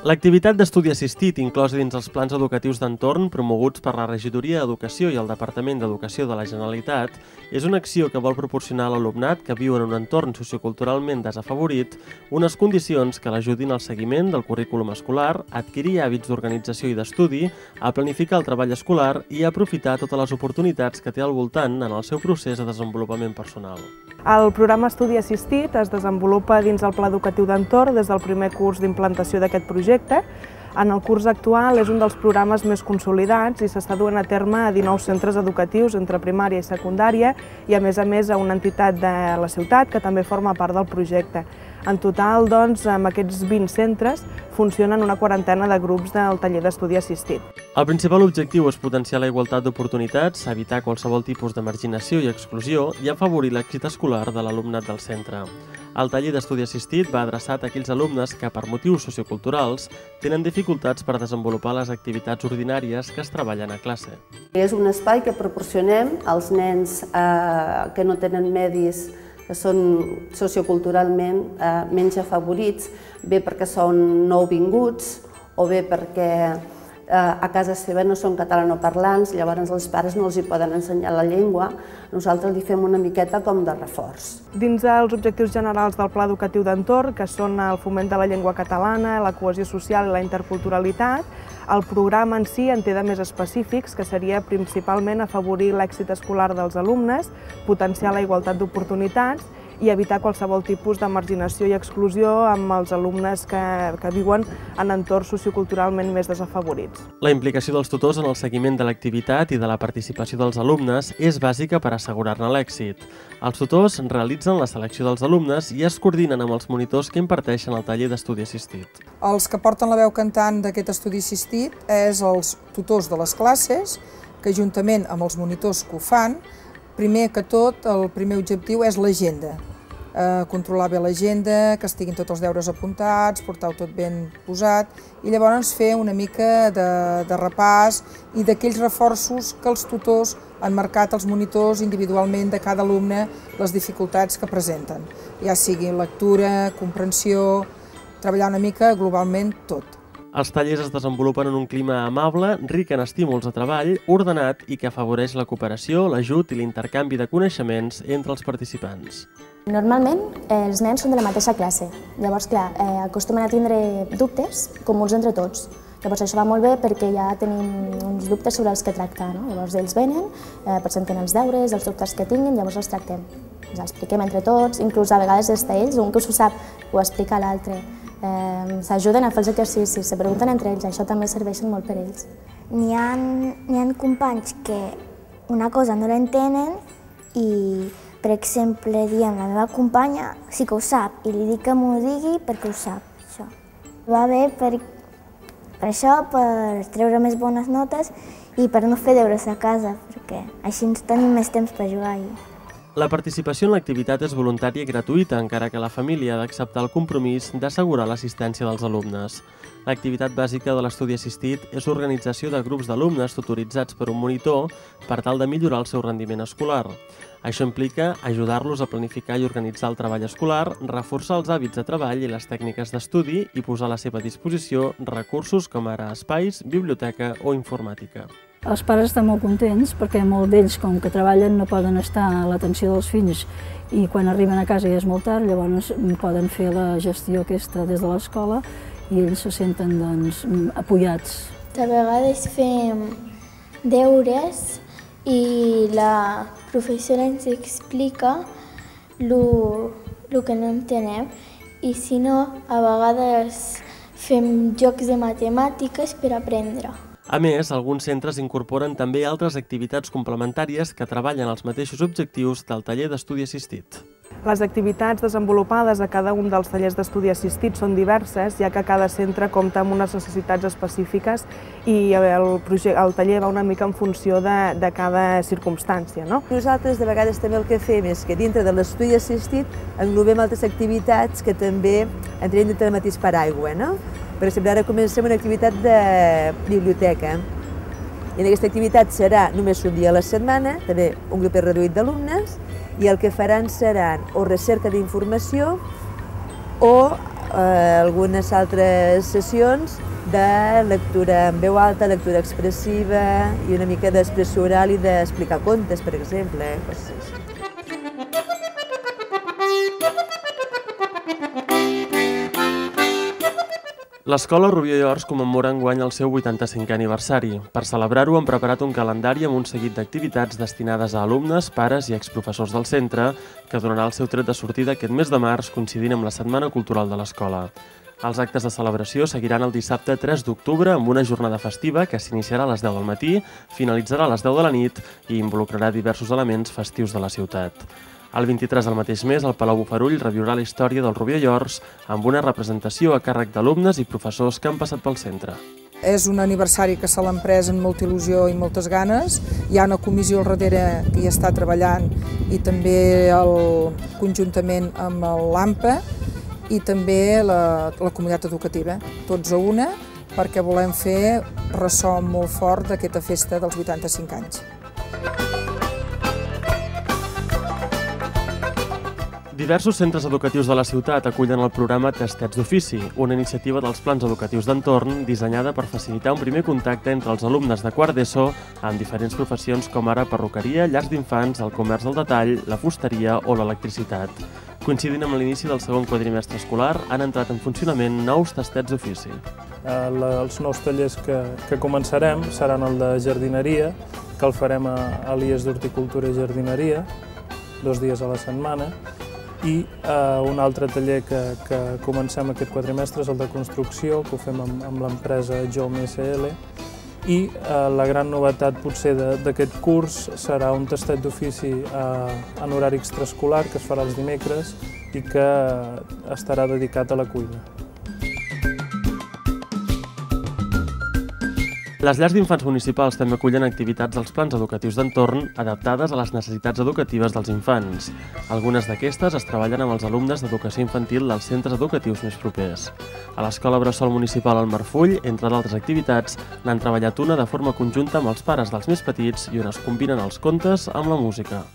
L'activitat d'estudi assistit, inclosa dins els plans educatius d'entorn promoguts per la Regidoria d'Educació i el Departament d'Educació de la Generalitat, és una acció que vol proporcionar a l'alumnat que viu en un entorn socioculturalment desafavorit unes condicions que l'ajudin al seguiment del currículum escolar, a adquirir hàbits d'organització i d'estudi, a planificar el treball escolar i a aprofitar totes les oportunitats que té al voltant en el seu procés de desenvolupament personal. El programa Estudi Assistit es desenvolupa dins el Pla Educatiu d'Entorn des del primer curs d'implantació d'aquest projecte. En el curs actual és un dels programes més consolidats i s'està duent a terme a 19 centres educatius entre primària i secundària i a més a una entitat de la ciutat que també forma part del projecte. En total, doncs, amb aquests 20 centres funcionen una quarantena de grups del taller d'estudi assistit. El principal objectiu és potenciar la igualtat d'oportunitats, evitar qualsevol tipus de marginació i exclusió i afavorir l'èxit escolar de l'alumnat del centre. El taller d'estudi assistit va adreçat a aquells alumnes que, per motius socioculturals, tenen dificultats per desenvolupar les activitats ordinàries que es treballen a classe. És un espai que proporcionem als nens que no tenen medis, que són socioculturalment menys afavorits, bé perquè són nouvinguts o bé perquè a casa seva no són catalanoparlants, llavors els pares no els hi poden ensenyar la llengua, nosaltres li fem una miqueta com de reforç. Dins dels objectius generals del Pla Educatiu d'Entorn, que són el foment de la llengua catalana, la cohesió social i la interculturalitat, el programa en si en té de més específics, que seria principalment afavorir l'èxit escolar dels alumnes, potenciar la igualtat d'oportunitats i evitar qualsevol tipus de marginació i exclusió amb els alumnes que viuen en entorns socioculturalment més desafavorits. La implicació dels tutors en el seguiment de l'activitat i de la participació dels alumnes és bàsica per assegurar-ne l'èxit. Els tutors realitzen la selecció dels alumnes i es coordinen amb els monitors que imparteixen el taller d'estudi assistit. Els que porten la veu cantant d'aquest estudi assistit és els tutors de les classes, que juntament amb els monitors que ho fan, primer que tot, el primer objectiu és l'agenda. Controlar bé l'agenda, que estiguin tots els deures apuntats, portar-ho tot ben posat i llavors fer una mica de repàs i d'aquells reforços que els tutors han marcat als monitors individualment de cada alumne les dificultats que presenten. Ja sigui lectura, comprensió, treballar una mica globalment tot. Els tallers es desenvolupen en un clima amable, ric en estímuls de treball, ordenat i que afavoreix la cooperació, l'ajut i l'intercanvi de coneixements entre els participants. Normalment els nens són de la mateixa classe, llavors clar, acostumen a tindre dubtes comuns entre tots. Llavors això va molt bé perquè ja tenim uns dubtes sobre els que tractar, no? Llavors ells venen, presenten els deures, els dubtes que tinguin, llavors els tractem. Els expliquem entre tots, inclús a vegades des d'ells, un que ho sap ho explica a l'altre. S'ajuden a fer els exercicis, se pregunten entre ells, això també serveix molt per ells. N'hi ha companys que una cosa no l'entenen i, per exemple, diem la meva companya sí que ho sap i li dic que m'ho digui perquè ho sap, això. Va bé per això, per treure més bones notes i per no fer deures a casa, perquè així ens tenim més temps per jugar. La participació en l'activitat és voluntària i gratuïta, encara que la família ha d'acceptar el compromís d'assegurar l'assistència dels alumnes. L'activitat bàsica de l'estudi assistit és l'organització de grups d'alumnes tutoritzats per un monitor per tal de millorar el seu rendiment escolar. Això implica ajudar-los a planificar i organitzar el treball escolar, reforçar els hàbits de treball i les tècniques d'estudi i posar a la seva disposició recursos com ara espais, biblioteca o informàtica. Els pares estan molt contents perquè molts d'ells, com que treballen, no poden estar a l'atenció dels fills i quan arriben a casa ja és molt tard, llavors poden fer la gestió aquesta des de l'escola i ells se senten apoyats. De vegades fem deures i la professora ens explica el que no entenem i si no, a vegades fem jocs de matemàtiques per aprendre. A més, alguns centres incorporen també altres activitats complementàries que treballen els mateixos objectius del taller d'estudi assistit. Les activitats desenvolupades a cada un dels tallers d'estudi assistit són diverses, ja que cada centre compta amb unes necessitats específiques i el taller va una mica en funció de cada circumstància. Nosaltres de vegades també el que fem és que dintre de l'estudi assistit englobem altres activitats que també entrem dintre del mateix paraigua. Per exemple, ara comencem una activitat de biblioteca. I aquesta activitat serà només un dia a la setmana, també un grup reduït d'alumnes, i el que faran seran o recerca d'informació o algunes altres sessions de lectura en veu alta, lectura expressiva i una mica d'expressió oral i d'explicar contes, per exemple. L'escola Rubió i Ors commemora enguany el seu 85è aniversari. Per celebrar-ho han preparat un calendari amb un seguit d'activitats destinades a alumnes, pares i exprofessors del centre, que donarà el seu tret de sortida aquest mes de març, coincidint amb la Setmana Cultural de l'Escola. Els actes de celebració seguiran el dissabte 3 d'octubre amb una jornada festiva que s'iniciarà a les 10 del matí, finalitzarà a les 10 de la nit i involucrarà diversos elements festius de la ciutat. El 23 del mateix mes, el Palau Bofarull reviurà la història del Rubió i Ors amb una representació a càrrec d'alumnes i professors que han passat pel centre. És un aniversari que se l'han pres amb molta il·lusió i moltes ganes. Hi ha una comissió al darrere que hi està treballant i també conjuntament amb l'AMPA i també la comunitat educativa, tots a una, perquè volem fer ressò molt fort d'aquesta festa dels 85 anys. Diversos centres educatius de la ciutat acullen el programa Tastets d'Ofici, una iniciativa dels plans educatius d'entorn dissenyada per facilitar un primer contacte entre els alumnes de quart d'ESO amb diferents professions com ara perruqueria, llars d'infants, el comerç al detall, la fusteria o l'electricitat. Coincidint amb l'inici del segon quadrimestre escolar, han entrat en funcionament nous tastets d'ofici. Els nous tallers que començarem seran el de jardineria, que el farem a l'IES d'Horticultura i Jardineria, 2 dies a la setmana, i un altre taller que comencem aquest quadrimestre és el de construcció, que ho fem amb l'empresa JOM SL, i la gran novetat potser d'aquest curs serà un tastet d'ofici en horari extraescolar que es farà els dimecres i que estarà dedicat a la cuina. Les llars d'infants municipals també acullen activitats dels plans educatius d'entorn adaptades a les necessitats educatives dels infants. Algunes d'aquestes es treballen amb els alumnes d'educació infantil dels centres educatius més propers. A l'Escola Bressol Municipal al Marfull, entre d'altres activitats, n'han treballat una de forma conjunta amb els pares dels més petits i on es combinen els contes amb la música.